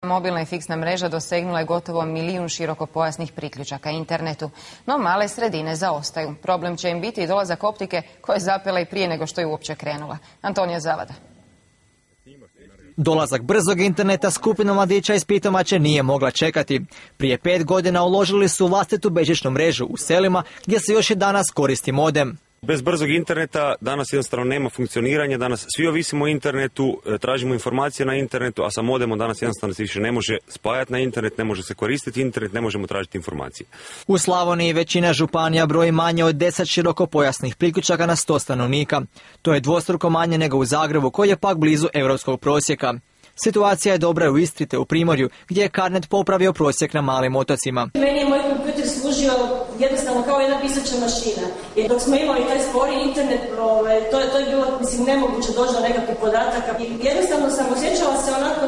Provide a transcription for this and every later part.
Mobilna i fiksna mreža dosegnula je gotovo 1 milijun širokopojasnih priključaka internetu, no male sredine zaostaju. Problem će im biti i dolazak optike koja je zapela i prije nego što je uopće krenula. Antonija Zavada. Dolazak brzog interneta skupina mladića iz Pitomače nije mogla čekati. Prije 5 godina uložili su vlastitu bežičnu mrežu u selima gdje se još i danas koristi modem. Bez brzog interneta danas jednostavno nema funkcioniranja, danas svi ovisimo o internetu, tražimo informacije na internetu, a sa modemom danas jednostavno se više ne može spajati na internet, ne može se koristiti internet, ne možemo tražiti informacije. U Slavoniji većina županija broji manje od 10 širokopojasnih priključaka na 100 stanovnika. To je dvostruko manje nego u Zagrebu, koji je pak blizu europskog prosjeka. Situacija je dobra u Istri te u Primorju, gdje je Carnet popravio prosjek na malim otocima. Meni je moj kompjuter služio jednostavno kao jedna pisaća mašina. Jer dok smo imali taj spori internet, to je bilo nemoguće doći do nekakvih podataka. Jednostavno sam osjećala se onako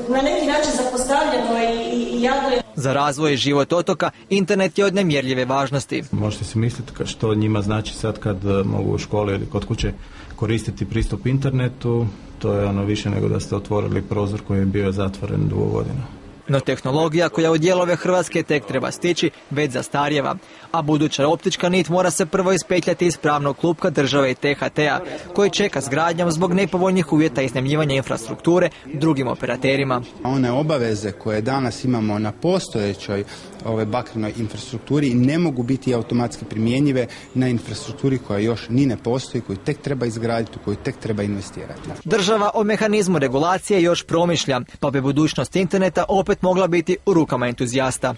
na neki način zapostavljeno i jadno. Za razvoj i život otoka internet je od nemjerljive važnosti. Možete si misliti što njima znači sad kad mogu u školi ili kod kuće koristiti pristup internetu. To je više nego da ste otvorili prozor koji je bio zatvoren 2 godine. No tehnologija koja u dijelove Hrvatske tek treba stići već zastarjeva, a buduća optička nit mora se prvo ispetljati iz pravnog klupka države i THT-a, koji čeka s gradnjom zbog nepovoljnih uvjeta iznajmljivanja infrastrukture drugim operaterima. One obaveze koje danas imamo na postojećoj bakrenoj infrastrukturi ne mogu biti automatski primjenjive na infrastrukturi koja još ni ne postoji, koju tek treba izgraditi, koju tek treba investirati. Država o mehanizmu regulacije još promišlja, pa bi budućnost interneta opet mogla biti u rukama entuzijasta.